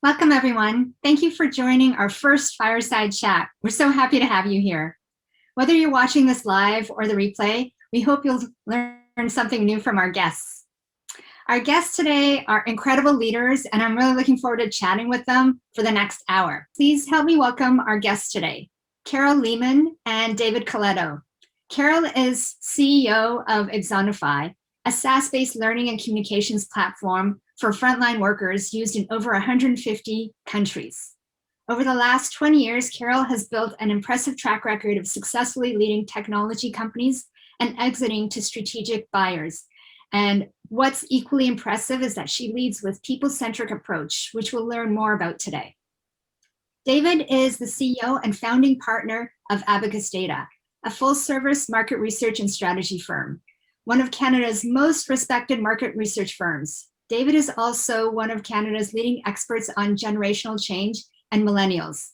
Welcome, everyone. Thank you for joining our first Fireside Chat. We're so happy to have you here. Whether you're watching this live or the replay, we hope you'll learn something new from our guests. Our guests today are incredible leaders, and I'm really looking forward to chatting with them for the next hour. Please help me welcome our guests today, Carol Leaman and David Coletto. Carol is CEO of Axonify, a SaaS-based learning and communications platform for frontline workers used in over 150 countries. Over the last 20 years, Carol has built an impressive track record of successfully leading technology companies and exiting to strategic buyers. And what's equally impressive is that she leads with people-centric approach, which we'll learn more about today. David is the CEO and founding partner of Abacus Data, a full-service market research and strategy firm, one of Canada's most respected market research firms. David is also one of Canada's leading experts on generational change and millennials.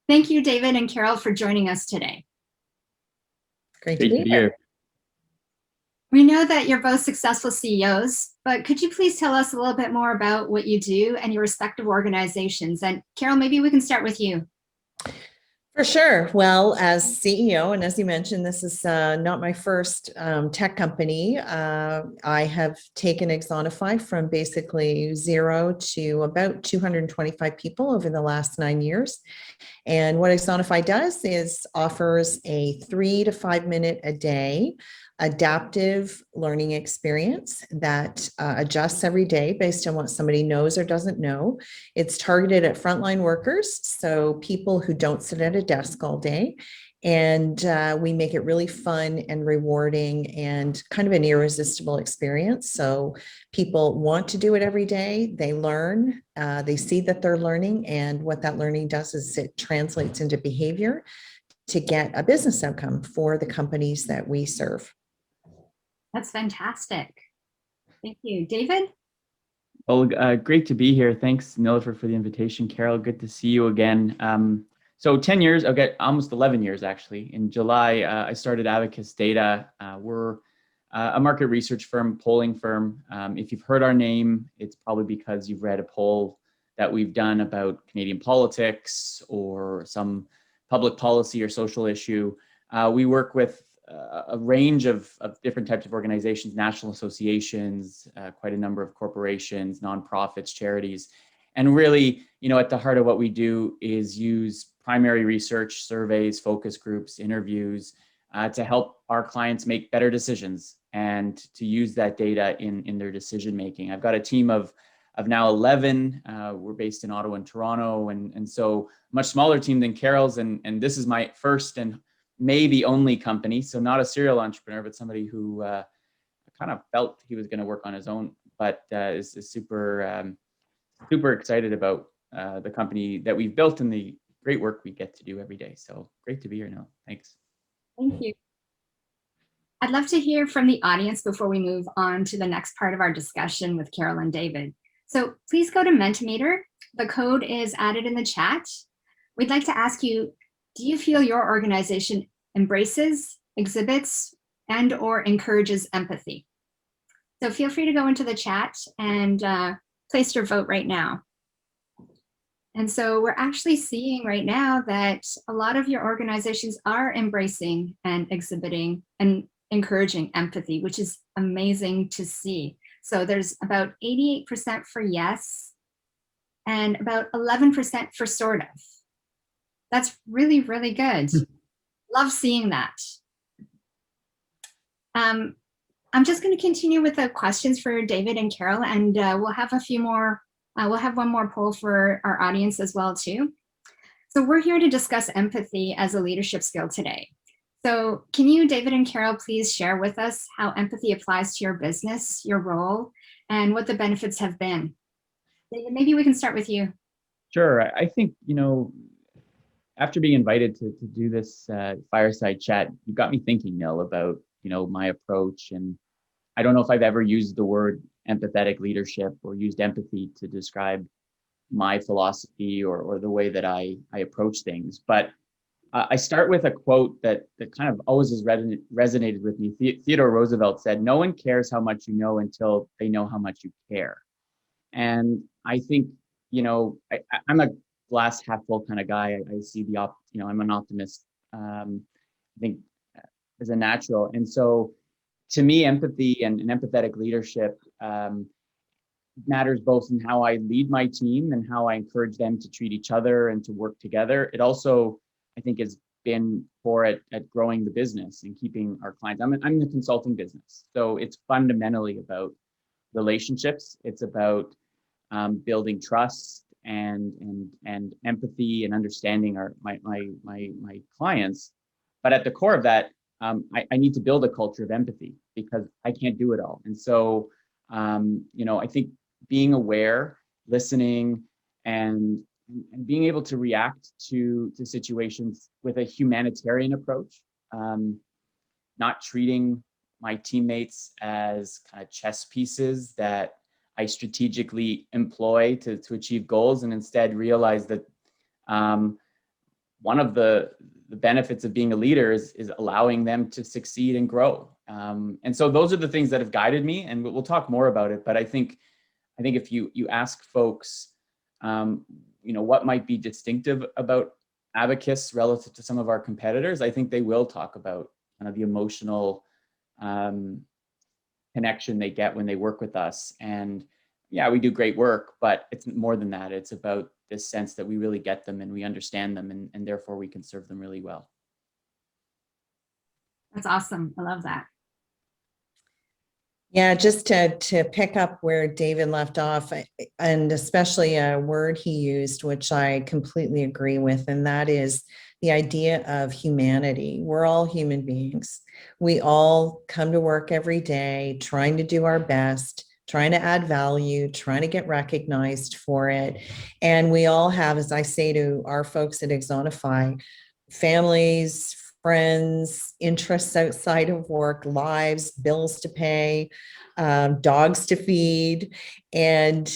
Thank you, David and Carol, for joining us today. Great to be here. We know that you're both successful CEOs, but could you please tell us a little bit more about what you do and your respective organizations? And Carol, maybe we can start with you. For sure. Well, as CEO, and as you mentioned, this is not my first tech company. I have taken Axonify from basically zero to about 225 people over the last 9 years. And what Axonify does is offers a 3 to 5 minute a day adaptive learning experience that adjusts every day based on what somebody knows or doesn't know. It's targeted at frontline workers, so people who don't sit at a desk all day. And we make it really fun and rewarding and kind of an irresistible experience. So people want to do it every day. They learn, they see that they're learning, and what that learning does is it translates into behavior to get a business outcome for the companies that we serve. That's fantastic. Thank you. David? Well, great to be here. Thanks, Nilufer, for the invitation. Carol, good to see you again. So 10 years, okay, almost 11 years actually. In July, I started Abacus Data. We're a market research firm, polling firm. If you've heard our name, it's probably because you've read a poll that we've done about Canadian politics or some public policy or social issue. We work with a range of different types of organizations, national associations, quite a number of corporations, nonprofits, charities. And really, at the heart of what we do is use primary research, surveys, focus groups, interviews to help our clients make better decisions and to use that data in their decision making. I've got a team of now 11. We're based in Ottawa and Toronto, and so much smaller team than Carol's. And this is my first and maybe only company, so not a serial entrepreneur, but somebody who kind of felt he was going to work on his own, but is super excited about the company that we've built and the great work we get to do every day. So great to be here now. Thanks. Thank you. I'd love to hear from the audience before we move on to the next part of our discussion with Carol and David. So please go to Mentimeter. The code is added in the chat. We'd like to ask you, do you feel your organization embraces, exhibits, and or encourages empathy? So feel free to go into the chat and place your vote right now. And so we're actually seeing right now that a lot of your organizations are embracing and exhibiting and encouraging empathy, which is amazing to see. So there's about 88% for yes, and about 11% for sort of. That's really, really good. Love seeing that. I'm just going to continue with the questions for David and Carol, and we'll have a few more. We'll have one more poll for our audience as well too. So we're here to discuss empathy as a leadership skill today. So can you, David and Carol, please share with us how empathy applies to your business, your role, and what the benefits have been? David, maybe we can start with you. Sure. I think, after being invited to do this fireside chat, you got me thinking, Nil, about, my approach. And I don't know if I've ever used the word empathetic leadership or used empathy to describe my philosophy or the way that I approach things. But I start with a quote that kind of always has resonated with me. Theodore Roosevelt said, "No one cares how much you know until they know how much you care." And I think I'm a glass half full kind of guy. I see I'm an optimist. I think as a natural. And so to me, empathy and empathetic leadership matters both in how I lead my team and how I encourage them to treat each other and to work together. It also, I think, has been for it at growing the business and keeping our clients. I'm in the consulting business, so it's fundamentally about relationships. It's about building trust and empathy and understanding my clients. But at the core of that, I need to build a culture of empathy because I can't do it all. And so, I think being aware, listening, and being able to react to situations with a humanitarian approach, not treating my teammates as kind of chess pieces that I strategically employ to achieve goals, and instead realize that one of the benefits of being a leader is allowing them to succeed and grow. And so those are the things that have guided me, and we'll talk more about it. But I think if you ask folks, what might be distinctive about Abacus relative to some of our competitors, I think they will talk about kind of the emotional connection they get when they work with us. And yeah, we do great work, but it's more than that. It's about this sense that we really get them and we understand them, and therefore we can serve them really well. That's awesome. I love that. Yeah, just to pick up where David left off, and especially a word he used, which I completely agree with, and that is the idea of humanity. We're all human beings. We all come to work every day trying to do our best, trying to add value, trying to get recognized for it. And we all have, as I say to our folks at Axonify, families, friends, interests outside of work, lives, bills to pay, dogs to feed. And,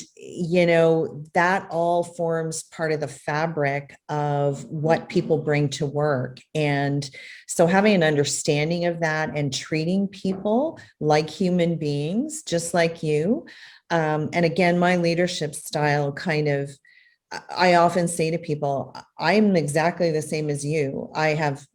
that all forms part of the fabric of what people bring to work. And so having an understanding of that and treating people like human beings, just like you. And again, my leadership style I often say to people, I'm exactly the same as you. I have,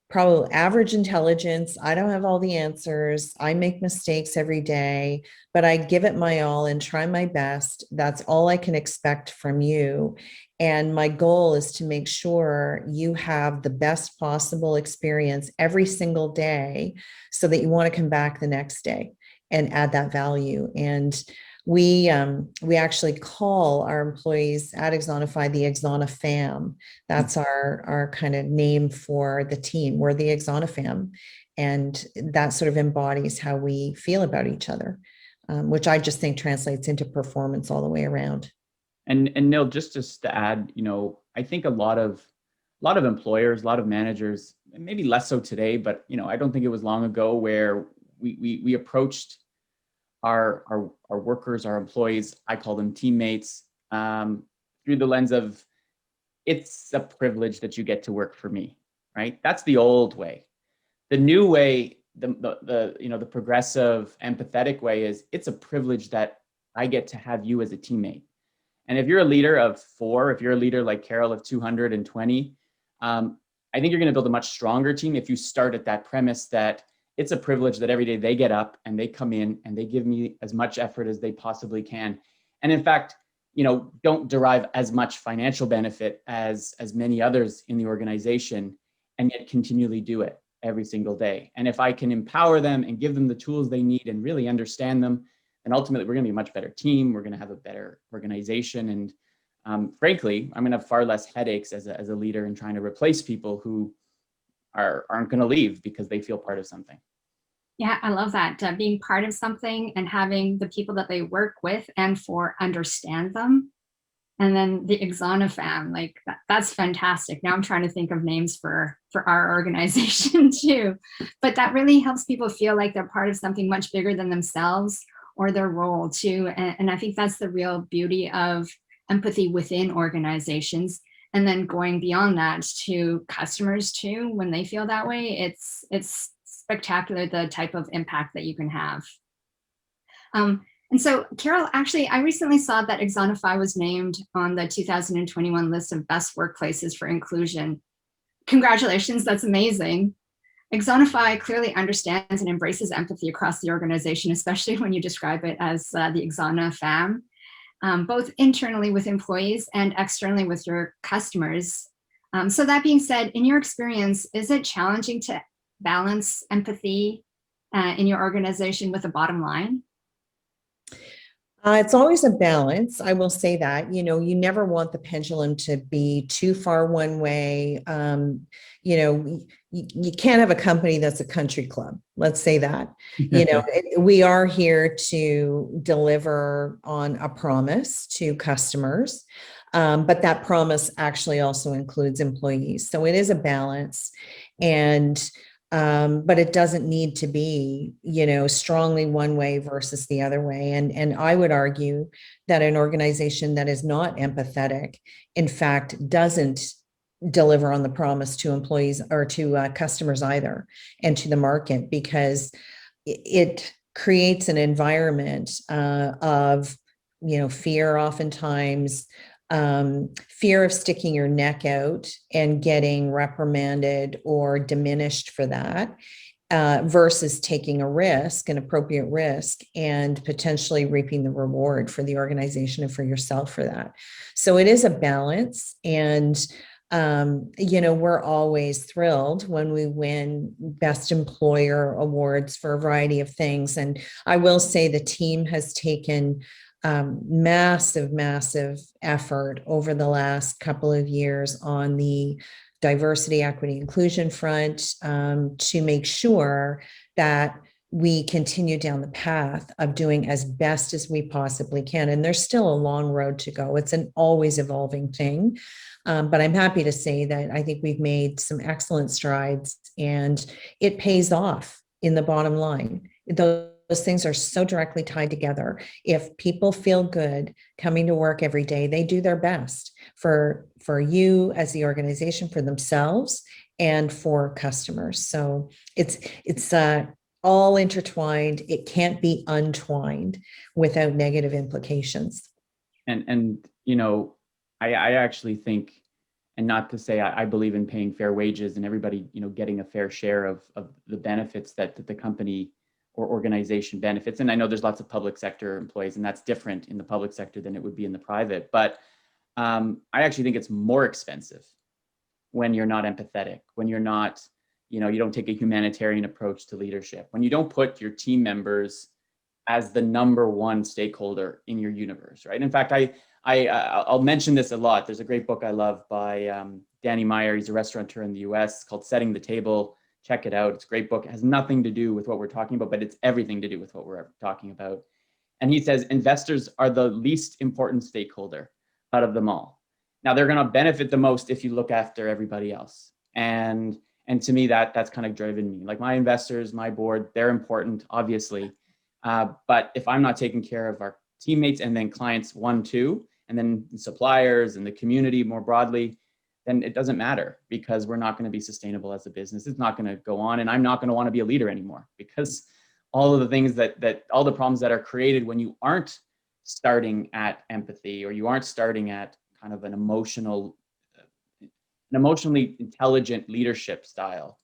probably average intelligence. I don't have all the answers. I make mistakes every day, but I give it my all and try my best. That's all I can expect from you. And my goal is to make sure you have the best possible experience every single day so that you want to come back the next day and add that value. And we actually call our employees at Axonify the Axonifam. That's our kind of name for the team. We're the Axonifam, and that sort of embodies how we feel about each other, which I just think translates into performance all the way around. And Nil, just to add, I think a lot of employers, a lot of managers, maybe less so today, but I don't think it was long ago where we approached our workers, our employees, I call them teammates, through the lens of, it's a privilege that you get to work for me, right? That's the old way. The new way, the progressive, empathetic way is, it's a privilege that I get to have you as a teammate. And if you're a leader of 4, if you're a leader like Carol of 220, I think you're going to build a much stronger team if you start at that premise that it's a privilege that every day they get up and they come in and they give me as much effort as they possibly can. And in fact, don't derive as much financial benefit as many others in the organization, and yet continually do it every single day. And if I can empower them and give them the tools they need and really understand them, then ultimately we're going to be a much better team. We're going to have a better organization. And frankly, I'm going to have far less headaches as a leader in trying to replace people who aren't going to leave because they feel part of something. Yeah, I love that. Being part of something and having the people that they work with and for understand them. And then the Axonifam, like that's fantastic. Now I'm trying to think of names for our organization too. But that really helps people feel like they're part of something much bigger than themselves or their role too. And I think that's the real beauty of empathy within organizations. And then going beyond that to customers too, when they feel that way, it's spectacular the type of impact that you can have. And so, Carol, actually, I recently saw that Axonify was named on the 2021 list of best workplaces for inclusion. Congratulations, that's amazing. Axonify clearly understands and embraces empathy across the organization, especially when you describe it as the Axona fam, both internally with employees and externally with your customers. So that being said, in your experience, is it challenging to balance empathy in your organization with a bottom line? It's always a balance. I will say that, you never want the pendulum to be too far one way. You can't have a company that's a country club. Let's say that, we are here to deliver on a promise to customers. But that promise actually also includes employees. So it is a balance. And but it doesn't need to be, strongly one way versus the other way. And I would argue that an organization that is not empathetic, in fact, doesn't deliver on the promise to employees or to customers either, and to the market, because it creates an environment of, fear oftentimes, fear of sticking your neck out and getting reprimanded or diminished for that, versus taking a risk, an appropriate risk, and potentially reaping the reward for the organization and for yourself for that. So it is a balance. And we're always thrilled when we win Best Employer awards for a variety of things. And I will say the team has taken massive effort over the last couple of years on the diversity, equity, inclusion front, to make sure that we continue down the path of doing as best as we possibly can. And there's still a long road to go. It's an always evolving thing. But I'm happy to say that I think we've made some excellent strides, and it pays off in the bottom line. Those things are so directly tied together. If people feel good coming to work every day, they do their best for you as the organization, for themselves, and for customers. So it's all intertwined. It can't be untwined without negative implications. And I actually think, and not to say I believe in paying fair wages and everybody, getting a fair share of the benefits that the company or organization benefits. And I know there's lots of public sector employees, and that's different in the public sector than it would be in the private. But I actually think it's more expensive when you're not empathetic, when you're not, you don't take a humanitarian approach to leadership, when you don't put your team members as the number one stakeholder in your universe, right? In fact, I'll mention this a lot. There's a great book I love by Danny Meyer. He's a restaurateur in the US called Setting the Table. Check it out. It's a great book. It has nothing to do with what we're talking about, but it's everything to do with what we're talking about. And he says investors are the least important stakeholder out of them all. Now, they're going to benefit the most if you look after everybody else. And to me, that's kind of driven me. Like, my investors, my board, they're important, obviously. But if I'm not taking care of our teammates and then clients 1, 2, and then suppliers and the community more broadly, then it doesn't matter, because we're not going to be sustainable as a business. It's not going to go on, and I'm not going to want to be a leader anymore, because all of the things that all the problems that are created when you aren't starting at empathy, or you aren't starting at kind of an emotionally intelligent leadership style,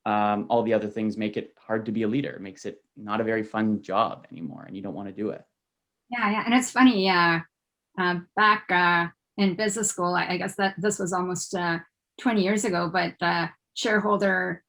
all the other things make it hard to be a leader. It makes it not a very fun job anymore, and you don't want to do it. Yeah, and it's funny. Back in business school, I guess that this was almost 20 years ago, but shareholder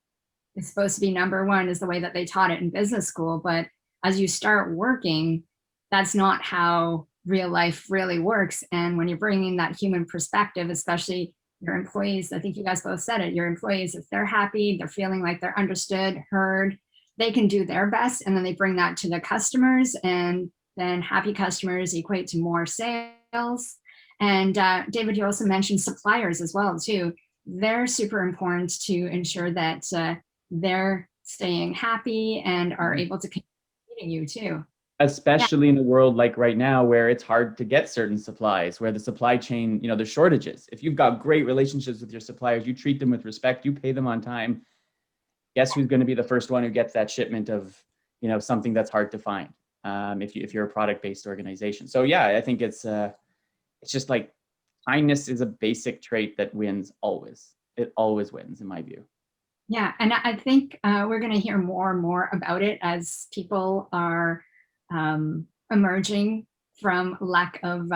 is supposed to be number one, is the way that they taught it in business school. But as you start working, that's not how real life really works. And when you're bringing that human perspective, especially your employees, I think you guys both said it, your employees, if they're happy, they're feeling like they're understood, heard, they can do their best. And then they bring that to the customers, and then happy customers equate to more sales. And David, you also mentioned suppliers as well, too. They're super important to ensure that they're staying happy and are able to continue feeding you, too. Especially in a world like right now, where it's hard to get certain supplies, where the supply chain, there's shortages. If you've got great relationships with your suppliers, you treat them with respect, you pay them on time, guess who's going to be the first one who gets that shipment of, something that's hard to find? if you're a product-based organization. So yeah, I think it's just like kindness is a basic trait that wins always. It always wins in my view. Yeah, and I think we're going to hear more and more about it as people are emerging from lack of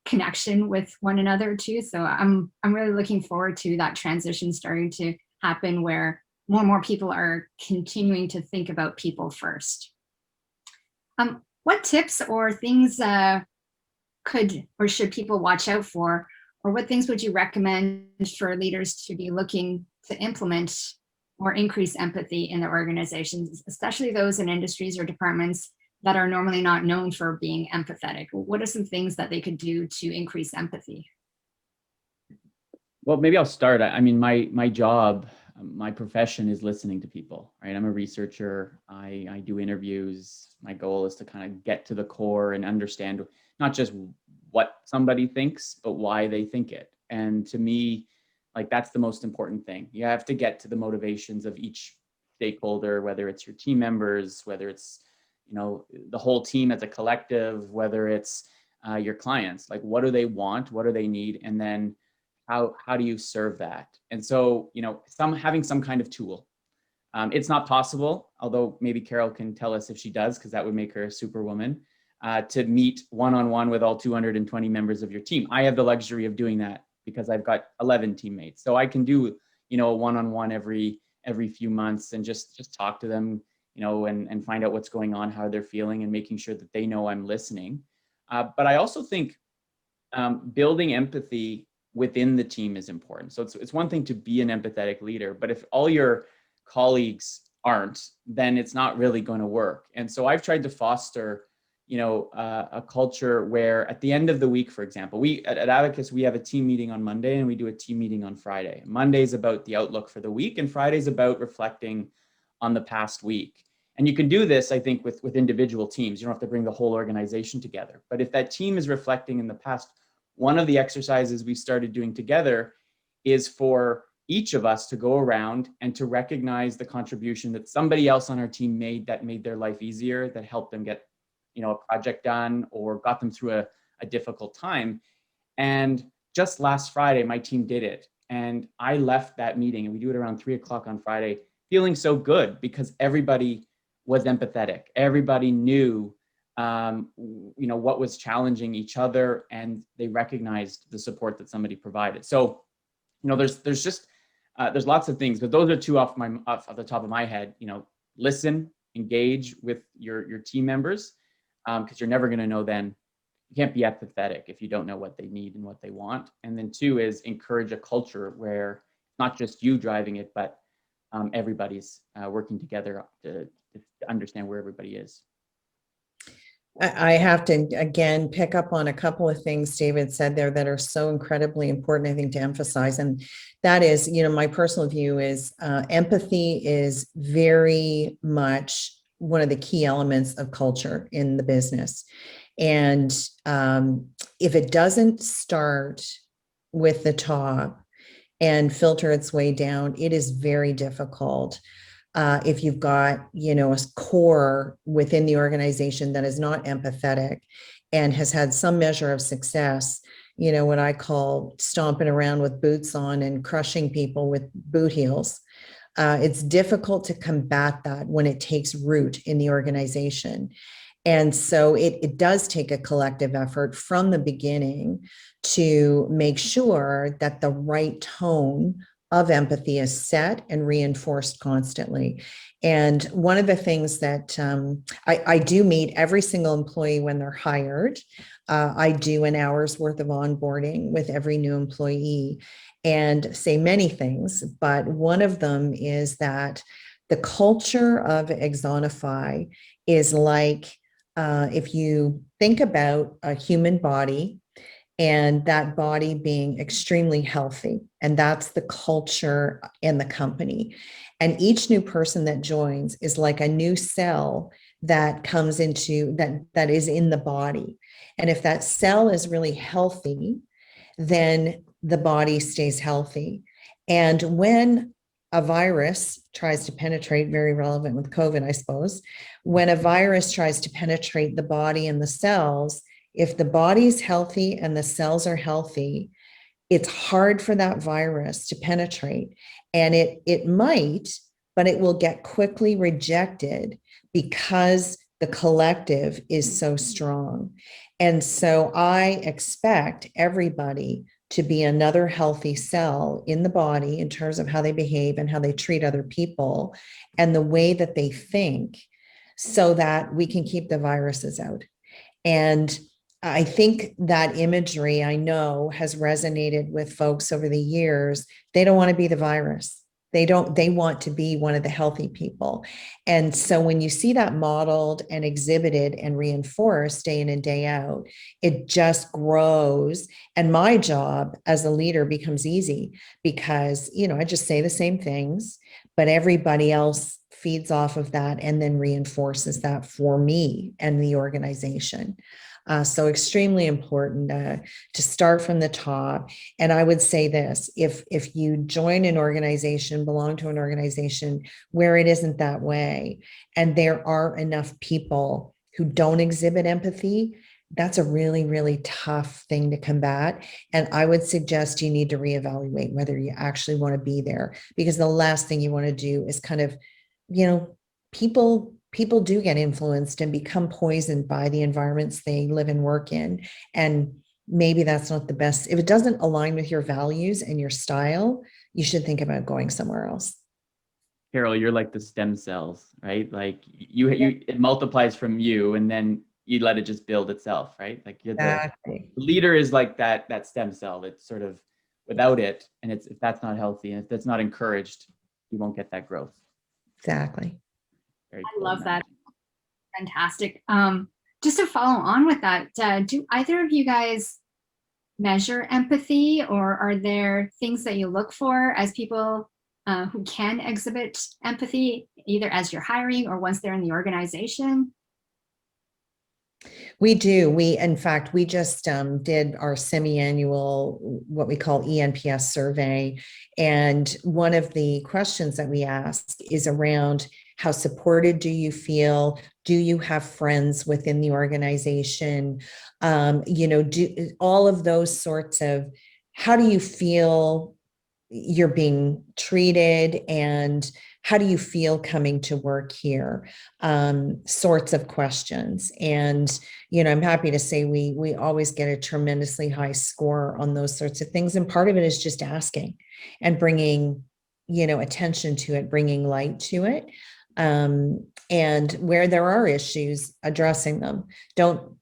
connection with one another too. So I'm really looking forward to that transition starting to happen where more and more people are continuing to think about people first. What tips or things could or should people watch out for, or what things would you recommend for leaders to be looking to implement or increase empathy in their organizations, especially those in industries or departments that are normally not known for being empathetic? What are some things that they could do to increase empathy? Well, maybe I'll start. I mean, my job, my profession is listening to people, right? I'm a researcher. I do interviews. My goal is to kind of get to the core and understand not just what somebody thinks, but why they think it. And to me, like that's the most important thing. You have to get to the motivations of each stakeholder, whether it's your team members, whether it's, you know, the whole team as a collective, whether it's your clients. Like, what do they want? What do they need? And then how do you serve that? And so, you know, having some kind of tool. It's not possible, although maybe Carol can tell us if she does, because that would make her a superwoman, to meet one-on-one with all 220 members of your team. I have the luxury of doing that because I've got 11 teammates. So I can do, you know, a one-on-one every few months and just talk to them, you know, and find out what's going on, how they're feeling, and making sure that they know I'm listening. But I also think building empathy within the team is important. So it's one thing to be an empathetic leader, but if all your colleagues aren't, then it's not really going to work. And so I've tried to foster, you know, a culture where at the end of the week, for example, we at Abacus, we have a team meeting on Monday and we do a team meeting on Friday. Monday is about the outlook for the week and Friday is about reflecting on the past week. And you can do this, I think, with individual teams. You don't have to bring the whole organization together. But if that team is reflecting in the past, one of the exercises we started doing together is for each of us to go around and to recognize the contribution that somebody else on our team made that made their life easier, that helped them get, you know, a project done or got them through a difficult time. And just last Friday, my team did it. And I left that meeting, and we do it around 3:00 on Friday, feeling so good because everybody was empathetic. Everybody knew, you know, what was challenging each other, and they recognized the support that somebody provided. So, you know, there's just there's lots of things, but those are two off the top of my head. You know, listen, engage with your team members, because you're never going to know then. You can't be empathetic if you don't know what they need and what they want. And then two is encourage a culture where not just you driving it, but everybody's working together to understand where everybody is. I have to, again, pick up on a couple of things David said there that are so incredibly important, I think, to emphasize. And that is, you know, my personal view is empathy is very much one of the key elements of culture in the business. And if it doesn't start with the top and filter its way down, it is very difficult. If you've got, you know, a core within the organization that is not empathetic and has had some measure of success, you know, what I call stomping around with boots on and crushing people with boot heels, it's difficult to combat that when it takes root in the organization. And so it does take a collective effort from the beginning to make sure that the right tone of empathy is set and reinforced constantly. And one of the things that I do meet every single employee when they're hired. I do an hour's worth of onboarding with every new employee and say many things, but one of them is that the culture of Axonify is like, if you think about a human body, and that body being extremely healthy. And that's the culture in the company. And each new person that joins is like a new cell that comes into that is in the body. And if that cell is really healthy, then the body stays healthy. And when a virus tries to penetrate, very relevant with COVID, I suppose, when a virus tries to penetrate the body and the cells, if the body's healthy and the cells are healthy, it's hard for that virus to penetrate. And it might, but it will get quickly rejected because the collective is so strong. And so I expect everybody to be another healthy cell in the body in terms of how they behave and how they treat other people and the way that they think, so that we can keep the viruses out. And I think that imagery, I know, has resonated with folks over the years. They don't want to be the virus. They want to be one of the healthy people. And so when you see that modeled and exhibited and reinforced day in and day out, it just grows. And my job as a leader becomes easy because, I just say the same things, but everybody else feeds off of that and then reinforces that for me and the organization. So extremely important to start from the top. And I would say this, if you join an organization, belong to an organization where it isn't that way, and there are enough people who don't exhibit empathy, that's a really, really tough thing to combat. And I would suggest you need to reevaluate whether you actually want to be there, because the last thing you want to do is kind of, people do get influenced and become poisoned by the environments they live and work in. And maybe that's not the best. If it doesn't align with your values and your style, you should think about going somewhere else. Carol, you're like the stem cells, right? Like it multiplies from you, and then you let it just build itself, right? Like you're Exactly. the leader is like that stem cell. It's sort of without it, and if that's not healthy and if that's not encouraged, you won't get that growth. Exactly. Very I cool love that. analogy. Fantastic. Just to follow on with that, do either of you guys measure empathy, or are there things that you look for as people who can exhibit empathy, either as you're hiring or once they're in the organization? We do. In fact, we just did our semi-annual, what we call ENPS survey. And one of the questions that we ask is around how supported do you feel? Do you have friends within the organization? Do all of those sorts of, how do you feel you're being treated, and how do you feel coming to work here, sorts of questions. And I'm happy to say we always get a tremendously high score on those sorts of things, and part of it is just asking and bringing attention to it, bringing light to it, and where there are issues, addressing them. Don't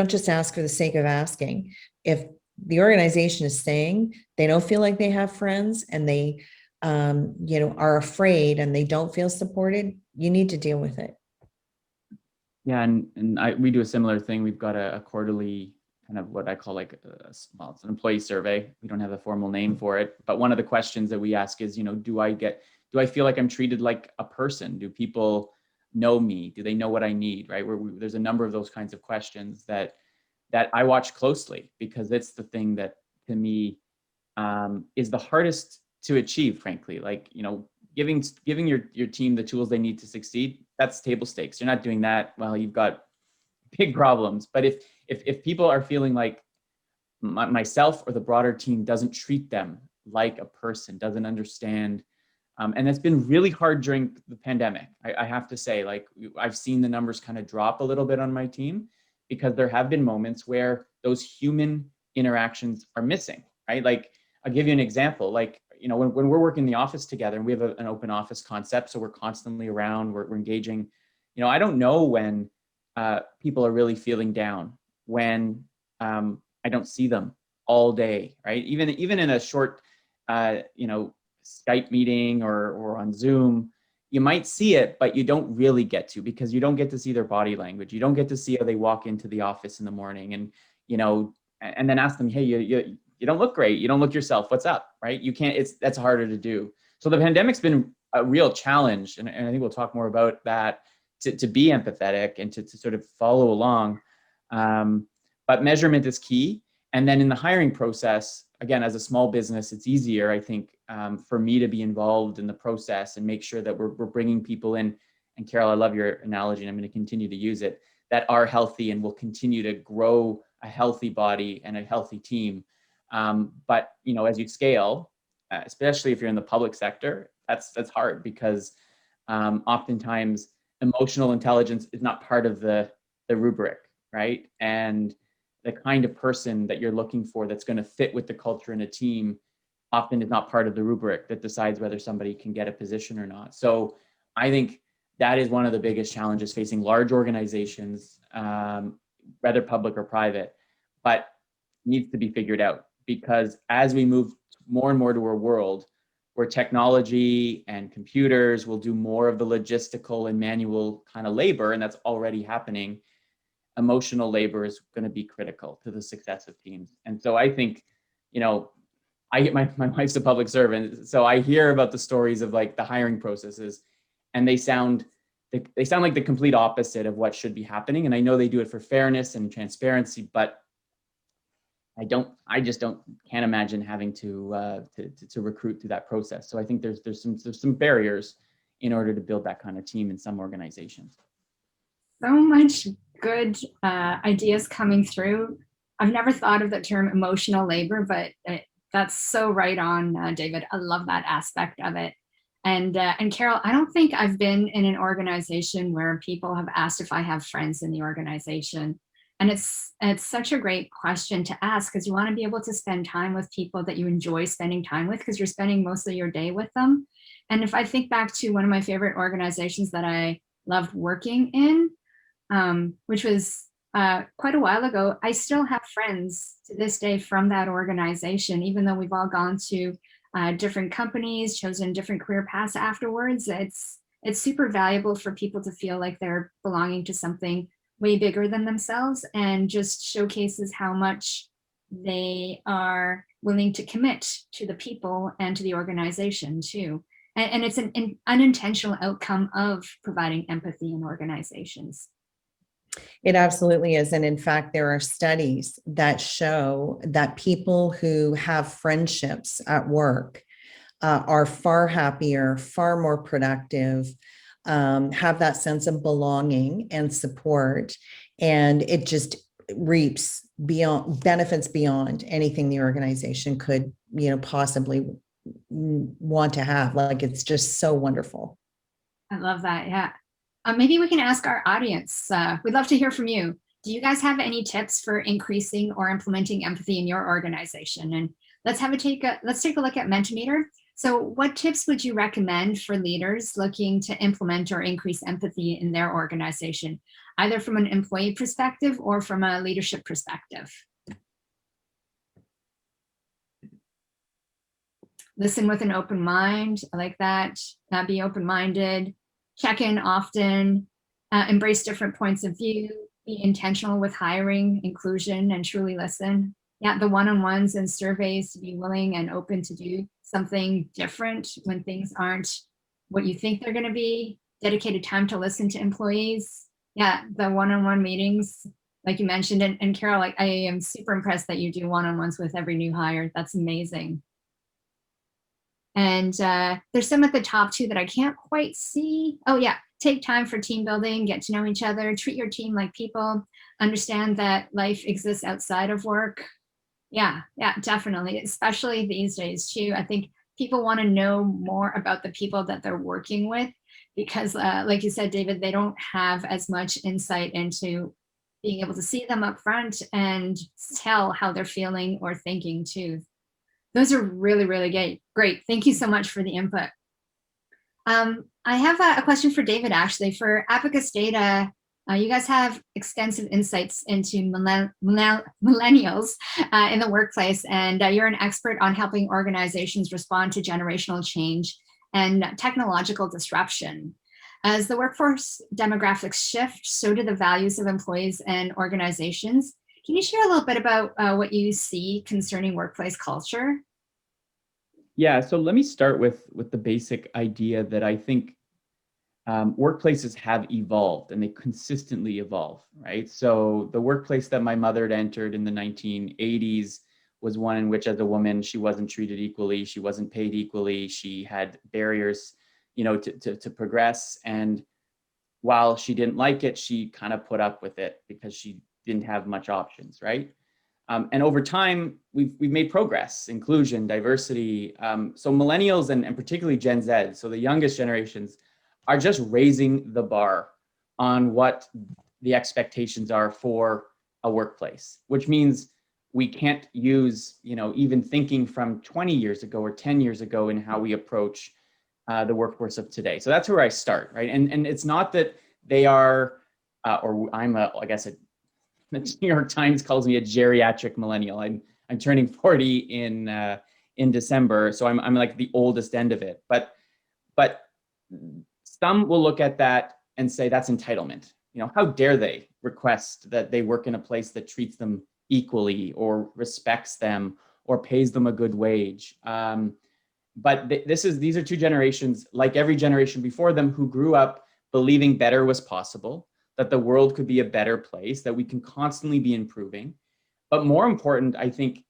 just ask for the sake of asking. If the organization is saying they don't feel like they have friends, and they are afraid and they don't feel supported, you need to deal with it. Yeah, and we do a similar thing. We've got a quarterly kind of what I call like it's an employee survey. We don't have a formal name for it, but one of the questions that we ask is, do I feel like I'm treated like a person? Do people know me? Do they know what I need? Right? There's a number of those kinds of questions that I watch closely, because it's the thing that to me is the hardest to achieve, frankly. Like, giving your team the tools they need to succeed, that's table stakes. You're not doing that, well, you've got big problems. But if people are feeling like myself or the broader team doesn't treat them like a person, doesn't understand, and it's been really hard during the pandemic. I have to say, like, I've seen the numbers kind of drop a little bit on my team, because there have been moments where those human interactions are missing, right? Like, I'll give you an example. Like, when we're working in the office together, and we have an open office concept, so we're constantly around, we're engaging. I don't know when people are really feeling down, when I don't see them all day, right? Even in a short, Skype meeting or on Zoom, you might see it, but you don't really get to, because you don't get to see their body language. You don't get to see how they walk into the office in the morning, and and then ask them, hey, you don't look great. You don't look yourself. What's up, right? You can't. That's harder to do. So the pandemic's been a real challenge, and I think we'll talk more about that, to be empathetic and to sort of follow along. But measurement is key. And then in the hiring process, again, as a small business, it's easier, I think, for me to be involved in the process and make sure that we're bringing people in. And Carol, I love your analogy, and I'm going to continue to use it, that are healthy and will continue to grow a healthy body and a healthy team. But as you scale, especially if you're in the public sector, that's hard because oftentimes emotional intelligence is not part of the rubric, right? And the kind of person that you're looking for that's going to fit with the culture in a team often is not part of the rubric that decides whether somebody can get a position or not. So I think that is one of the biggest challenges facing large organizations, whether public or private, but needs to be figured out, because as we move more and more to a world where technology and computers will do more of the logistical and manual kind of labor, and that's already happening, emotional labor is going to be critical to the success of teams. And so I think, I get my wife's a public servant, so I hear about the stories of like the hiring processes, and they sound like the complete opposite of what should be happening. And I know they do it for fairness and transparency, but I just can't imagine having to recruit through that process. So I think there's some barriers in order to build that kind of team in some organizations. So much good ideas coming through. I've never thought of the term emotional labor, but that's so right on, David. I love that aspect of it. And Carol, I don't think I've been in an organization where people have asked if I have friends in the organization. And it's such a great question to ask, because you want to be able to spend time with people that you enjoy spending time with, because you're spending most of your day with them. And if I think back to one of my favorite organizations that I loved working in, which was quite a while ago, I still have friends to this day from that organization, even though we've all gone to different companies, chosen different career paths afterwards. It's super valuable for people to feel like they're belonging to something way bigger than themselves, and just showcases how much they are willing to commit to the people and to the organization too. And it's an unintentional outcome of providing empathy in organizations. It absolutely is. And in fact, there are studies that show that people who have friendships at work are far happier, far more productive, have that sense of belonging and support. And it just reaps benefits beyond anything the organization could, possibly want to have. Like, it's just so wonderful. I love that. Yeah. Maybe we can ask our audience. We'd love to hear from you. Do you guys have any tips for increasing or implementing empathy in your organization? And let's take a look at Mentimeter. So what tips would you recommend for leaders looking to implement or increase empathy in their organization, either from an employee perspective or from a leadership perspective? Listen with an open mind. I like that. Be open-minded. Check in often. Embrace different points of view. Be intentional with hiring, inclusion, and truly listen. Yeah, the one-on-ones and surveys, to be willing and open to do something different when things aren't what you think they're going to be. Dedicated time to listen to employees. Yeah, the one-on-one meetings, like you mentioned. And Carol, I am super impressed that you do one-on-ones with every new hire. That's amazing. And there's some at the top too that I can't quite see. Oh yeah, take time for team building, get to know each other, treat your team like people, understand that life exists outside of work. Yeah, definitely, especially these days too. I think people want to know more about the people that they're working with, because like you said, David, they don't have as much insight into being able to see them up front and tell how they're feeling or thinking too. Those are really, really great. Thank you so much for the input. I have a question for David, actually. For Abacus data, you guys have extensive insights into millennials in the workplace, and you're an expert on helping organizations respond to generational change and technological disruption. As the workforce demographics shift, so do the values of employees and organizations. Can you share a little bit about what you see concerning workplace culture? Yeah, so let me start with the basic idea that I think workplaces have evolved, and they consistently evolve, right? So the workplace that my mother had entered in the 1980s was one in which, as a woman, she wasn't treated equally, she wasn't paid equally, she had barriers, to progress. And while she didn't like it, she kind of put up with it because she didn't have much options, right? And over time, we've made progress, inclusion, diversity. So millennials and particularly Gen Z, so the youngest generations, are just raising the bar on what the expectations are for a workplace, which means we can't use, even thinking from 20 years ago or 10 years ago in how we approach the workforce of today. So that's where I start, right? And it's not that they are, or I'm I guess the New York Times calls me a geriatric millennial. I'm turning 40 in December, so I'm like the oldest end of it. But some will look at that and say that's entitlement. How dare they request that they work in a place that treats them equally or respects them or pays them a good wage. But these are two generations, like every generation before them, who grew up believing better was possible, that the world could be a better place, that we can constantly be improving. But more important, I think,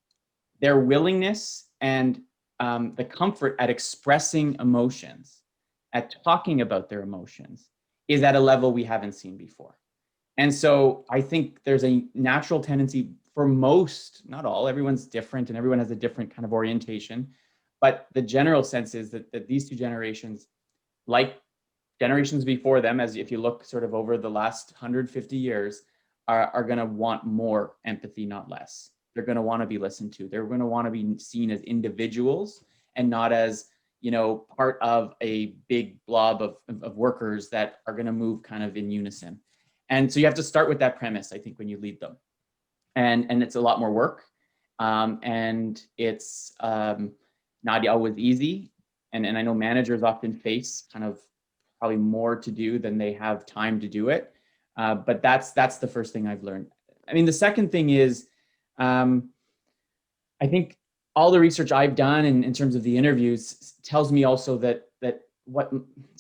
their willingness and the comfort at expressing emotions, at talking about their emotions, is at a level we haven't seen before. And so I think there's a natural tendency for most, not all, everyone's different and everyone has a different kind of orientation. But the general sense is that these two generations, like generations before them, as if you look sort of over the last 150 years, are going to want more empathy, not less. They're going to want to be listened to. They're going to want to be seen as individuals and not as, part of a big blob of workers that are going to move kind of in unison. And so you have to start with that premise, I think, when you lead them. And it's a lot more work. And it's not always easy. And I know managers often face kind of probably more to do than they have time to do it. But that's the first thing I've learned. I mean, the second thing is, I think all the research I've done in terms of the interviews tells me also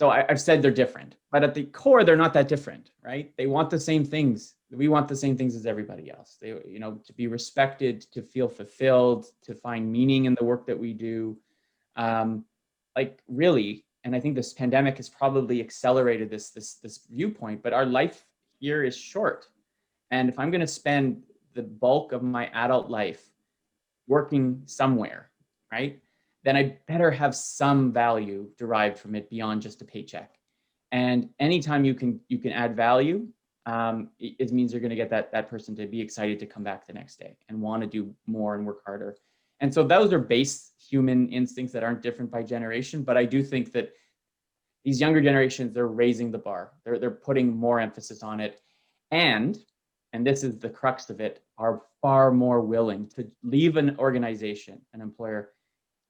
I've said they're different, but at the core, they're not that different, right? They want the same things. We want the same things as everybody else. They, to be respected, to feel fulfilled, to find meaning in the work that we do. Really, and I think this pandemic has probably accelerated this viewpoint, but our life here is short. And if I'm going to spend the bulk of my adult life working somewhere, right, then I better have some value derived from it beyond just a paycheck. And anytime you can add value, it means you're going to get that person to be excited to come back the next day and want to do more and work harder. And so those are base human instincts that aren't different by generation. But I do think that these younger generations, they're raising the bar. They're putting more emphasis on it. And this is the crux of it, are far more willing to leave an organization, an employer,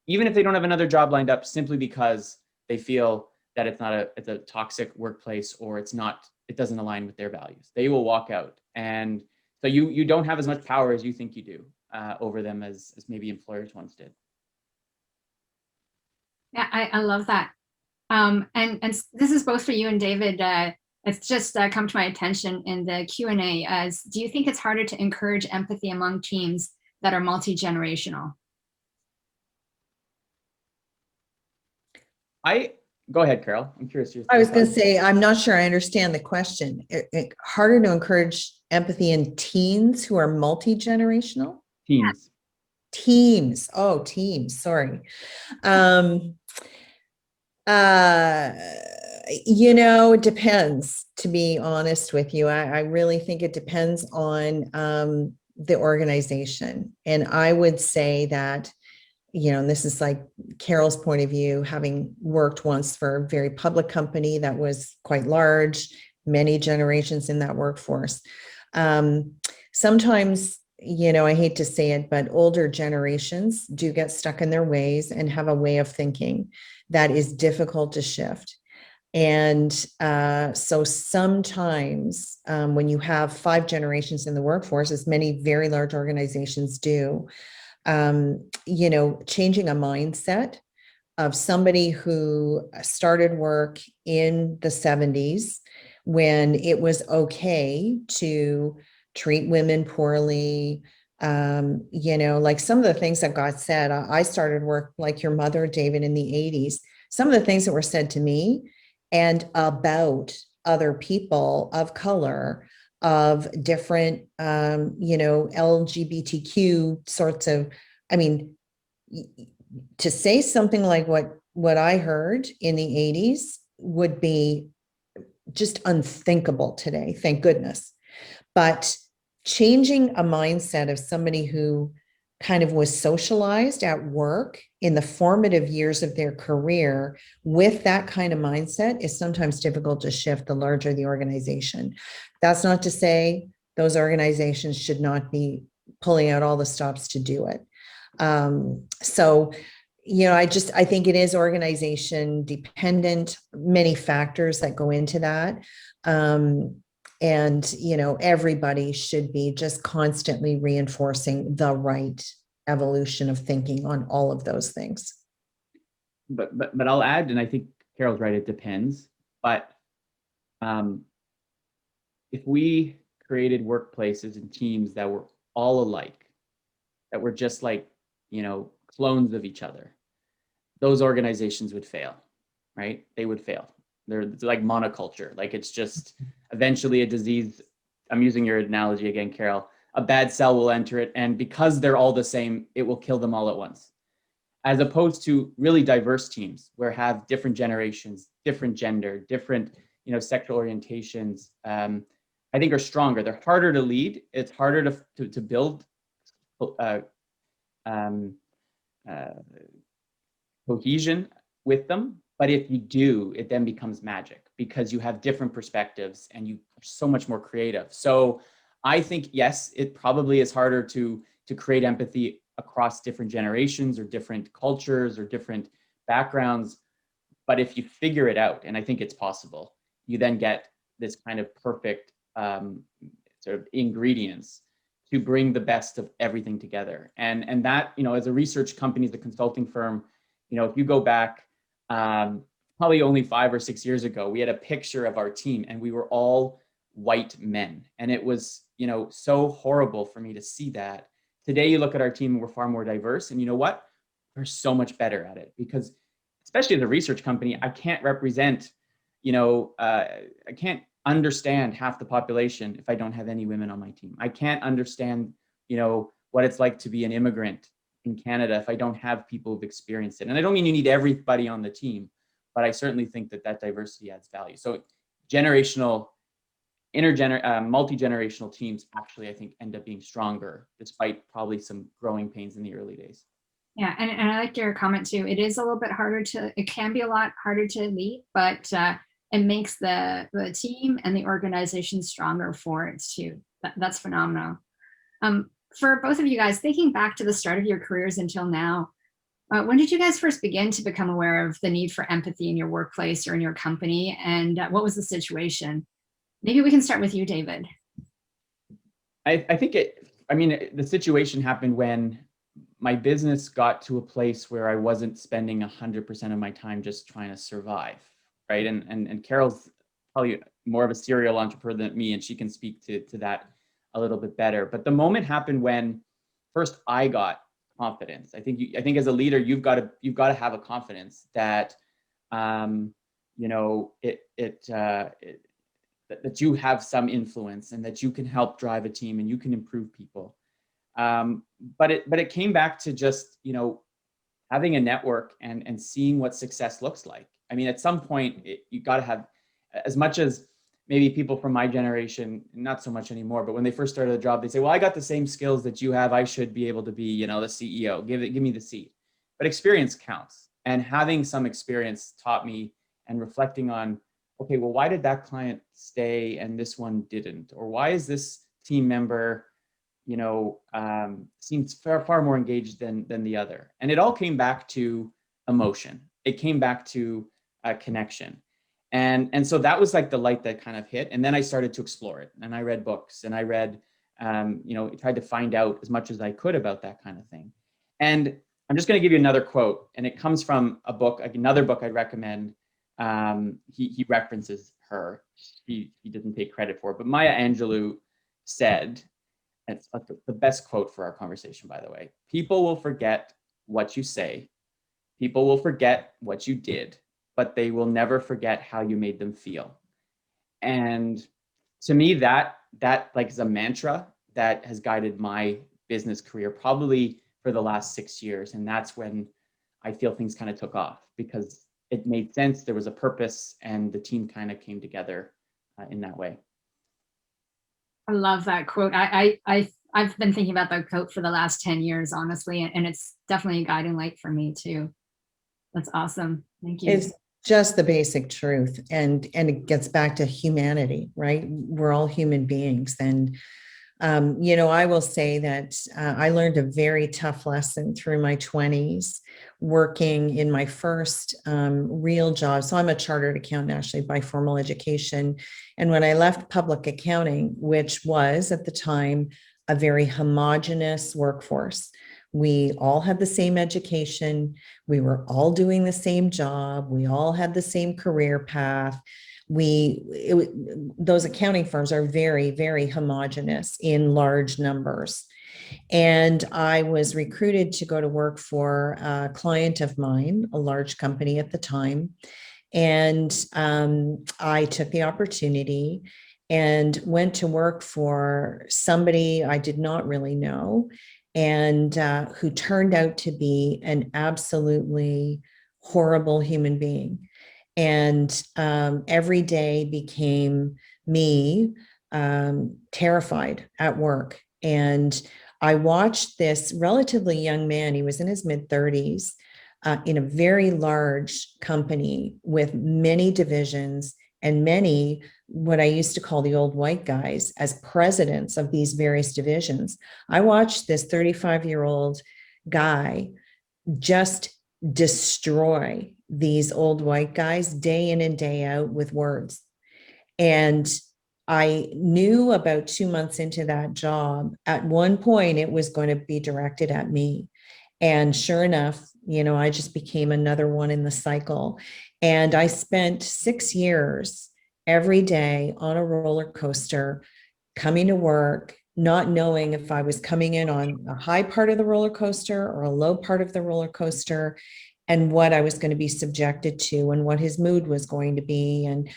even if they don't have another job lined up, simply because they feel that it's a toxic workplace or it doesn't align with their values. They will walk out. And so you don't have as much power as you think you do over them as maybe employers once did. Yeah, I love that. And this is both for you and David. It's just come to my attention in the Q&A as, do you think it's harder to encourage empathy among teams that are multi-generational? Go ahead, Carol. I'm curious. I was going to say, I'm not sure I understand the question. Harder to encourage empathy in teens who are multi-generational? Teens. Teams. Oh, teams. Sorry. It depends, to be honest with you. I really think it depends on the organization. And I would say that, and this is like Carol's point of view, having worked once for a very public company that was quite large, many generations in that workforce. Sometimes, I hate to say it, but older generations do get stuck in their ways and have a way of thinking that is difficult to shift. And so sometimes when you have 5 generations in the workforce, as many very large organizations do, changing a mindset of somebody who started work in the 70s when it was okay to treat women poorly, Like some of the things that got said, I started work like your mother, David, in the 80s. Some of the things that were said to me and about other people of color, of different, LGBTQ sorts of, I mean, to say something like what I heard in the 80s would be just unthinkable today, thank goodness. But changing a mindset of somebody who kind of was socialized at work in the formative years of their career with that kind of mindset is sometimes difficult to shift the larger the organization. That's not to say those organizations should not be pulling out all the stops to do it. So, I think it is organization dependent, many factors that go into that. And everybody should be just constantly reinforcing the right evolution of thinking on all of those things. But I'll add, and I think Carol's right, it depends. But if we created workplaces and teams that were all alike, that were just like, clones of each other, those organizations would fail, right? They would fail. They're like monoculture. Like it's just eventually a disease. I'm using your analogy again, Carol. A bad cell will enter it, and because they're all the same, it will kill them all at once. As opposed to really diverse teams where have different generations, different gender, different sexual orientations, I think are stronger. They're harder to lead. It's harder to build cohesion with them. But if you do, it then becomes magic because you have different perspectives and you are so much more creative. So I think, yes, it probably is harder to create empathy across different generations or different cultures or different backgrounds. But if you figure it out, and I think it's possible, you then get this kind of perfect sort of ingredients to bring the best of everything together. And that, as a research company, as a consulting firm, if you go back probably only 5 or 6 years ago, we had a picture of our team and we were all white men. And it was, so horrible for me to see that. Today, you look at our team and we're far more diverse. And you know what? We're so much better at it because, especially as a research company, I can't represent, I can't understand half the population if I don't have any women on my team. I can't understand, what it's like to be an immigrant in Canada if I don't have people who've experienced it. And I don't mean you need everybody on the team, but I certainly think that diversity adds value. So generational, multi-generational teams actually, I think, end up being stronger despite probably some growing pains in the early days. Yeah, and I like your comment too. It is a little bit harder it can be a lot harder to lead, but it makes the team and the organization stronger for it too. That's phenomenal. For both of you guys, thinking back to the start of your careers until now, when did you guys first begin to become aware of the need for empathy in your workplace or in your company? And what was the situation? Maybe we can start with you, David. I think the situation happened when my business got to a place where I wasn't spending 100% of my time just trying to survive, right? And Carol's probably more of a serial entrepreneur than me, and she can speak to that a little bit better. But the moment happened when first I got confidence. I think as a leader, you've got to have a confidence that that you have some influence and that you can help drive a team and you can improve people. But it came back to just, having a network and seeing what success looks like. I mean, at some point, you got to have, as much as maybe people from my generation, not so much anymore, but when they first started a job, they say, well, I got the same skills that you have. I should be able to be, the CEO. Give me the seat. But experience counts. And having some experience taught me, and reflecting on, okay, well, why did that client stay and this one didn't? Or why is this team member, seems far more engaged than the other? And it all came back to emotion. It came back to connection. And so that was like the light that kind of hit. And then I started to explore it. And I read books and I read, tried to find out as much as I could about that kind of thing. And I'm just going to give you another quote. And it comes from another book I'd recommend. He references her. He doesn't take credit for it. But Maya Angelou said, It's like the best quote for our conversation, by the way. People will forget what you say. People will forget what you did, but they will never forget how you made them feel. And to me, that like is a mantra that has guided my business career probably for the last 6 years. And that's when I feel things kind of took off, because it made sense. There was a purpose, and the team kind of came together in that way. I love that quote. I've been thinking about that quote for the last 10 years, honestly, and it's definitely a guiding light for me too. That's awesome. Thank you. It's just the basic truth. And it gets back to humanity, right? We're all human beings. And, I will say that I learned a very tough lesson through my 20s, working in my first real job. So I'm a chartered accountant, actually, by formal education. And when I left public accounting, which was at the time a very homogenous workforce, we all had the same education. We were all doing the same job. We all had the same career path. Those accounting firms are very, very homogenous in large numbers. And I was recruited to go to work for a client of mine, a large company at the time. And I took the opportunity and went to work for somebody I did not really know, and who turned out to be an absolutely horrible human being. And every day became me terrified at work. And I watched this relatively young man, he was in his mid-30s, in a very large company with many divisions and many, what I used to call the old white guys, as presidents of these various divisions. I watched this 35-year-old guy just destroy these old white guys day in and day out with words. And I knew about 2 months into that job, at one point it was going to be directed at me. And sure enough, I just became another one in the cycle. And I spent 6 years every day on a roller coaster, coming to work, not knowing if I was coming in on a high part of the roller coaster or a low part of the roller coaster, and what I was going to be subjected to, and what his mood was going to be, and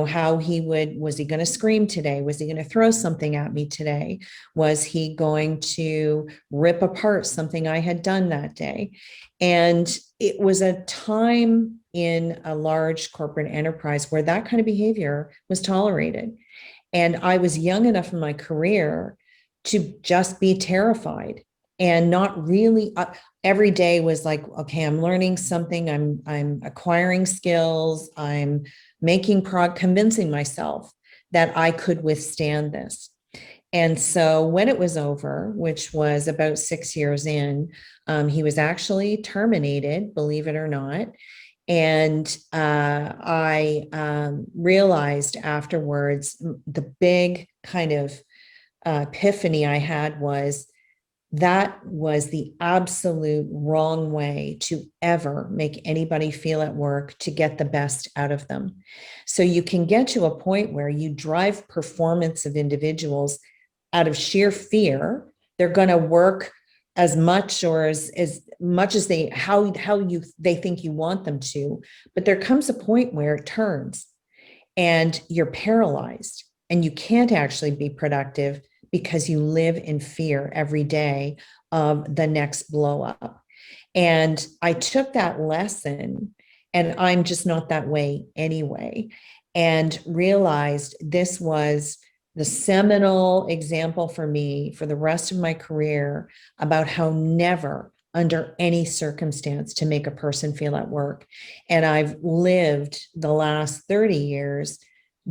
how was he going to scream today? Was he going to throw something at me today? Was he going to rip apart something I had done that day? And it was a time in a large corporate enterprise where that kind of behavior was tolerated. And I was young enough in my career to just be terrified and not really. Every day was like, okay, I'm learning something. I'm acquiring skills. I'm convincing myself that I could withstand this. And so when it was over, which was about 6 years in, he was actually terminated, believe it or not. And I realized afterwards, the big kind of epiphany I had was that was the absolute wrong way to ever make anybody feel at work to get the best out of them. So you can get to a point where you drive performance of individuals out of sheer fear. They're going to work as much or as much as they think you want them to, but there comes a point where it turns and you're paralyzed and you can't actually be productive because you live in fear every day of the next blow up. And I took that lesson, and I'm just not that way anyway, and realized this was the seminal example for me for the rest of my career about how never, under any circumstance, to make a person feel at work. And I've lived the last 30 years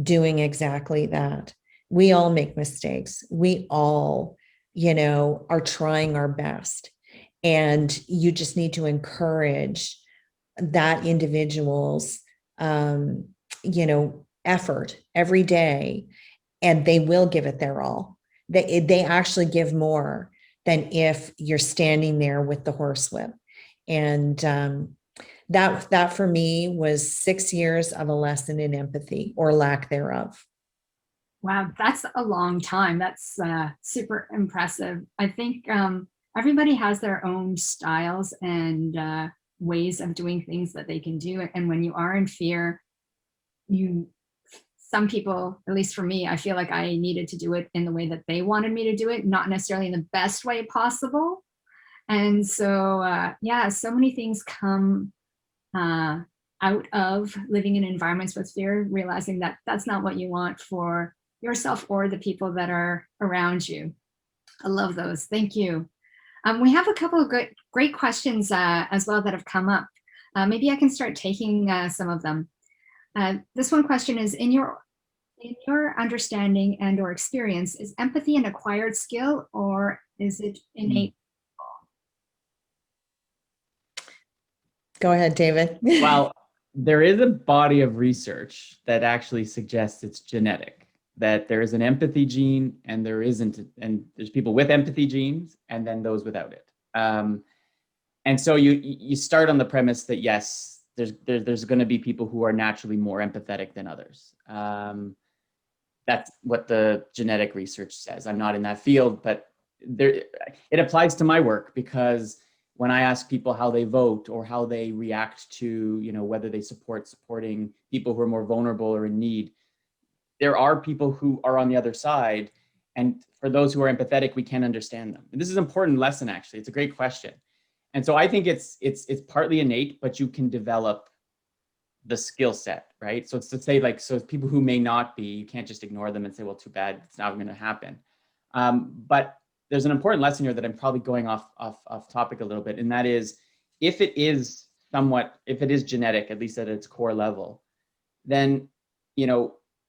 doing exactly that. We all make mistakes. We all, are trying our best. And you just need to encourage that individual's, effort every day, and they will give it their all. They actually give more than if you're standing there with the horsewhip. And that for me was 6 years of a lesson in empathy, or lack thereof. Wow, that's a long time. That's super impressive. I think everybody has their own styles and ways of doing things that they can do. And when you are in fear, some people, at least for me, I feel like I needed to do it in the way that they wanted me to do it, not necessarily in the best way possible. And so, yeah, so many things come out of living in environments with fear, realizing that that's not what you want for yourself or the people that are around you. I love those. Thank you. We have a couple of great questions as well that have come up. Maybe I can start taking some of them. This one question is, in your understanding and or experience, is empathy an acquired skill or is it innate? Go ahead, David. Well, there is a body of research that actually suggests it's genetic, that there is an empathy gene and there isn't, and there's people with empathy genes and then those without it. And so you start on the premise that yes, there's going to be people who are naturally more empathetic than others. That's what the genetic research says. I'm not in that field, but it applies to my work, because when I ask people how they vote or how they react to, whether they supporting people who are more vulnerable or in need, there are people who are on the other side. And for those who are empathetic, we can understand them. And this is an important lesson, actually. It's a great question. And so I think it's partly innate, but you can develop the skill set, right? So it's to say, like, so people who may not be, you can't just ignore them and say, well, too bad, it's not going to happen. But there's an important lesson here that I'm probably going off topic a little bit, and that is, if it is genetic, at least at its core level, then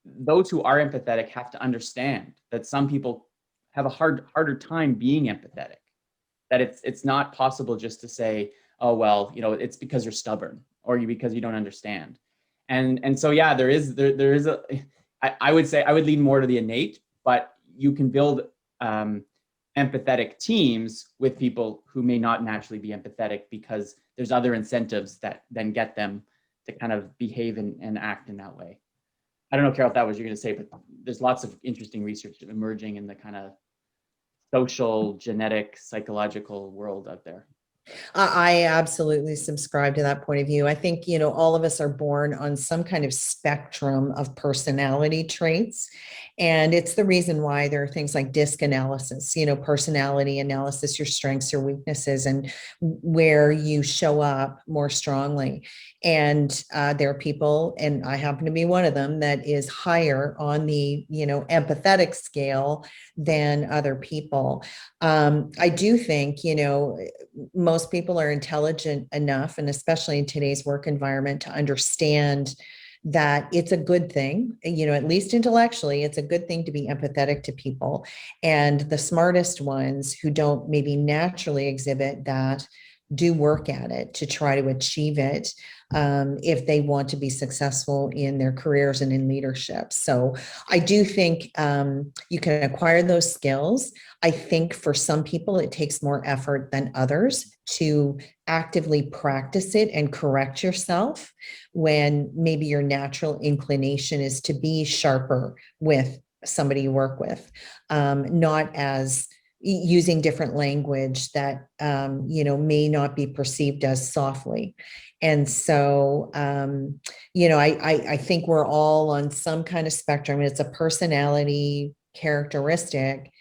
those who are empathetic have to understand that some people have a harder time being empathetic. That it's not possible just to say, oh well, it's because you're stubborn or because you don't understand. And so yeah, there is a, I would say I would lean more to the innate, but you can build empathetic teams with people who may not naturally be empathetic, because there's other incentives that then get them to kind of behave and act in that way. I don't know, Carol, if that was what you're going to say, but there's lots of interesting research emerging in the kind of social, genetic, psychological world out there. I absolutely subscribe to that point of view. I think, all of us are born on some kind of spectrum of personality traits. And it's the reason why there are things like DISC analysis, personality analysis, your strengths, your weaknesses, and where you show up more strongly. And there are people, and I happen to be one of them, that is higher on the, empathetic scale than other people. I do think, most people are intelligent enough, and especially in today's work environment, to understand that it's a good thing, at least intellectually, it's a good thing to be empathetic to people. And the smartest ones who don't maybe naturally exhibit that do work at it to try to achieve it if they want to be successful in their careers and in leadership. So I do think you can acquire those skills. I think for some people, it takes more effort than others to actively practice it and correct yourself when maybe your natural inclination is to be sharper with somebody you work with, not as using different language that, may not be perceived as softly. And so, I think we're all on some kind of spectrum. It's a personality characteristic,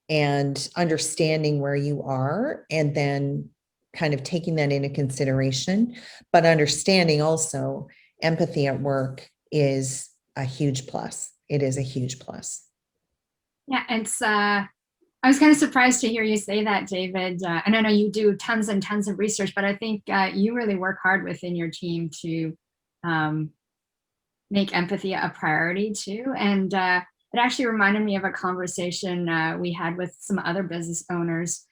and understanding where you are and then kind of taking that into consideration, but understanding also empathy at work is a huge plus. It is a huge plus. Yeah, it's I was kind of surprised to hear you say that, David. And I know you do tons and tons of research, but I think you really work hard within your team to make empathy a priority too. And it actually reminded me of a conversation we had with some other business owners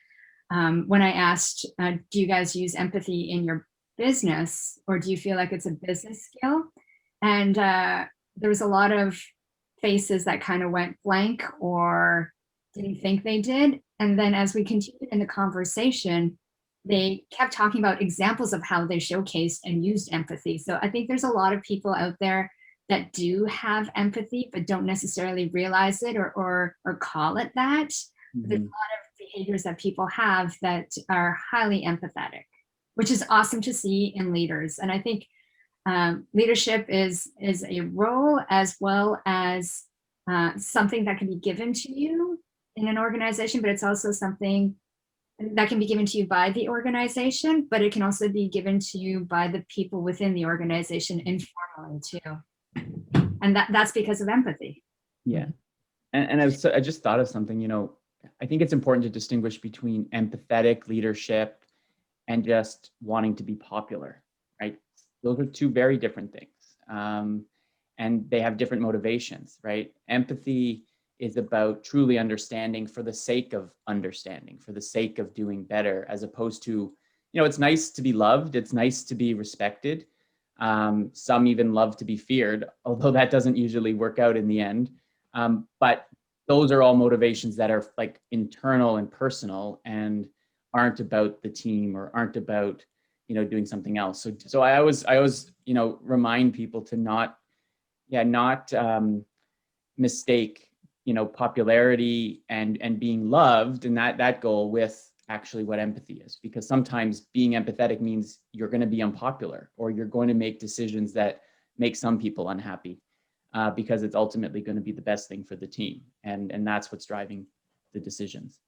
when I asked, do you guys use empathy in your business, or do you feel like it's a business skill? And there was a lot of faces that kind of went blank or didn't think they did. And then as we continued in the conversation, they kept talking about examples of how they showcased and used empathy. So I think there's a lot of people out there that do have empathy, but don't necessarily realize it or call it that. There's a lot of behaviors that people have that are highly empathetic, which is awesome to see in leaders. And I think leadership is a role as well as something that can be given to you in an organization, but it's also something that can be given to you by the organization, but it can also be given to you by the people within the organization informally too. And that's because of empathy. Yeah. And I just thought of something, I think it's important to distinguish between empathetic leadership and just wanting to be popular, right? Those are two very different things. And they have different motivations, right? Empathy is about truly understanding for the sake of understanding, for the sake of doing better, as opposed to, it's nice to be loved. It's nice to be respected. Some even love to be feared, although that doesn't usually work out in the end. But those are all motivations that are like internal and personal and aren't about the team or aren't about, doing something else. So I always, remind people to not mistake, popularity and being loved and that goal with actually what empathy is, because sometimes being empathetic means you're going to be unpopular or you're going to make decisions that make some people unhappy because it's ultimately going to be the best thing for the team. And that's what's driving the decisions.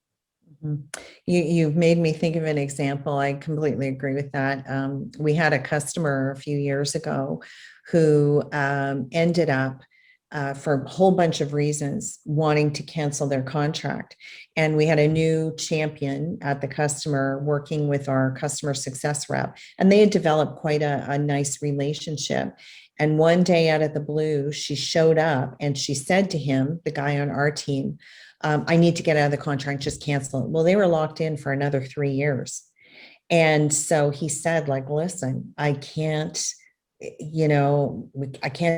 You've made me think of an example. I completely agree with that. We had a customer a few years ago who ended up for a whole bunch of reasons wanting to cancel their contract. And we had a new champion at the customer working with our customer success rep, and they had developed quite a nice relationship. And one day out of the blue, she showed up and she said to him, the guy on our team, I need to get out of the contract, just cancel it. Well, they were locked in for another 3 years. And so he said, like, listen, I can't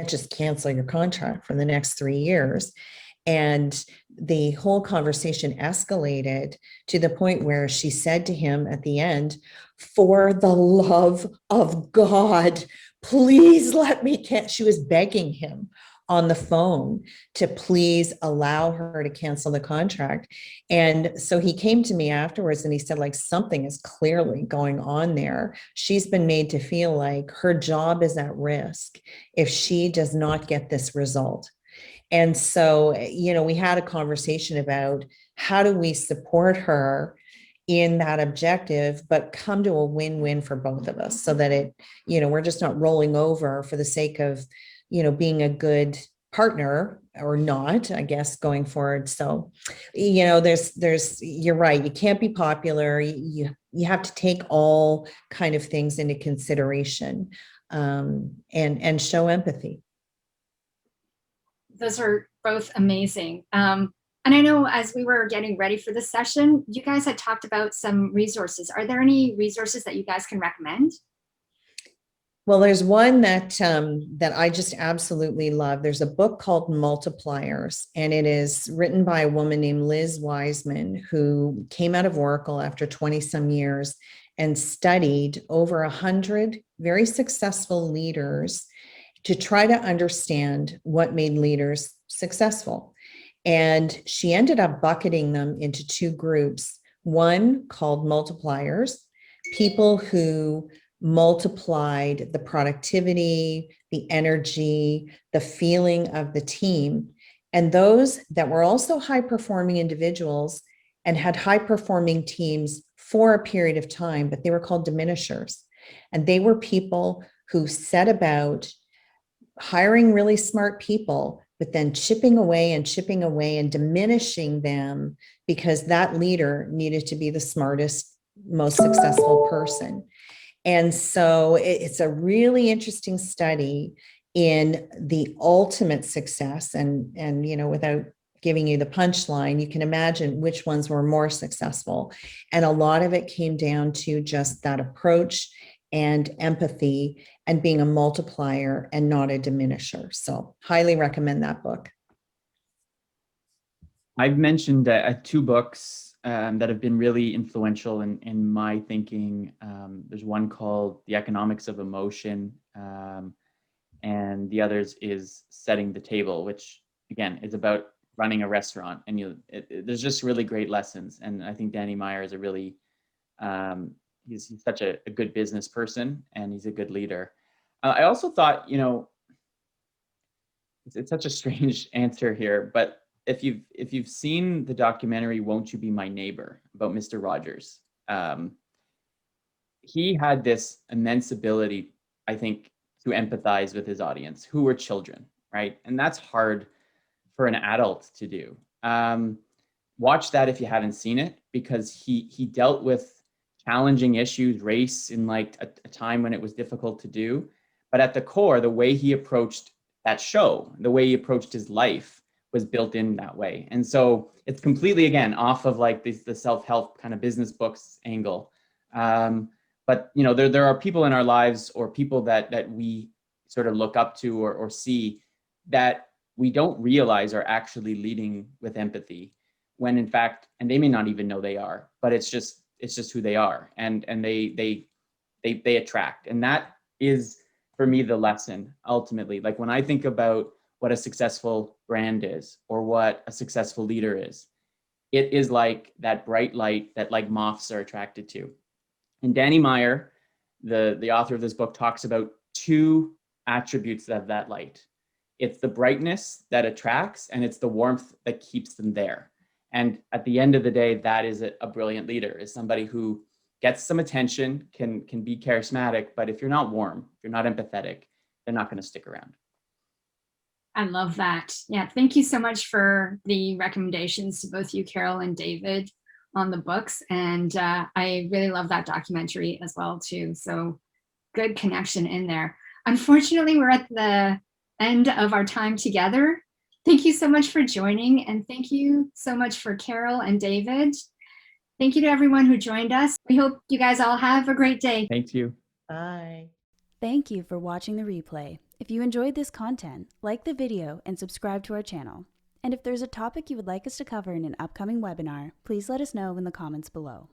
just cancel your contract for the next 3 years. And the whole conversation escalated to the point where she said to him at the end, for the love of God, please let me she was begging him on the phone to please allow her to cancel the contract. And so he came to me afterwards and he said, like, something is clearly going on there. She's been made to feel like her job is at risk if she does not get this result. And so, we had a conversation about how do we support her in that objective, but come to a win-win for both of us so that we're just not rolling over for the sake of, being a good partner or not, I guess, going forward. So, you're right. You can't be popular. You have to take all kind of things into consideration and show empathy. Those are both amazing. And I know as we were getting ready for this session, you guys had talked about some resources. Are there any resources that you guys can recommend? Well, there's one that I just absolutely love. There's a book called Multipliers, and it is written by a woman named Liz Wiseman, who came out of Oracle after 20 some years and studied over 100 very successful leaders to try to understand what made leaders successful. And she ended up bucketing them into two groups, one called multipliers, people who multiplied the productivity, the energy, the feeling of the team, and those that were also high-performing individuals and had high-performing teams for a period of time, but they were called diminishers. And they were people who set about hiring really smart people, but then chipping away and diminishing them because that leader needed to be the smartest, most successful person. And so it's a really interesting study in the ultimate success. And without giving you the punchline, you can imagine which ones were more successful. And a lot of it came down to just that approach and empathy and being a multiplier and not a diminisher. So highly recommend that book. I've mentioned two books that have been really influential in my thinking. There's one called The Economics of Emotion, and the others is setting the table, which again is about running a restaurant. And there's just really great lessons. And I think Danny Meyer is a really he's such a good business person, and he's a good leader. I also thought, it's such a strange answer here, but if you've seen the documentary "Won't You Be My Neighbor" about Mr. Rogers, he had this immense ability, I think, to empathize with his audience, who were children, right? And that's hard for an adult to do. Watch that if you haven't seen it, because he dealt with challenging issues, race, in like a time when it was difficult to do. But at the core, the way he approached that show, the way he approached his life, was built in that way. And so it's completely, again, off of like the self-help kind of business books angle. But there are people in our lives, or people that we sort of look up to or see, that we don't realize are actually leading with empathy, when in fact, and they may not even know they are, but it's just who they are, and they attract. And that is, for me, the lesson ultimately. Like when I think about what a successful brand is, or what a successful leader is, it is like that bright light that like moths are attracted to. And Danny Meyer, the author of this book, talks about two attributes of that light. It's the brightness that attracts, and it's the warmth that keeps them there. And at the end of the day, that is a brilliant leader, is somebody who gets some attention, can be charismatic, but if you're not warm, if you're not empathetic, they're not going to stick around. I love that. Yeah, thank you so much for the recommendations to both you, Carol and David, on the books. And I really love that documentary as well, too. So good connection in there. Unfortunately, we're at the end of our time together. Thank you so much for joining, and thank you so much for Carol and David. Thank you to everyone who joined us. We hope you guys all have a great day. Thank you. Bye. Thank you for watching the replay. If you enjoyed this content, like the video and subscribe to our channel. And if there's a topic you would like us to cover in an upcoming webinar, please let us know in the comments below.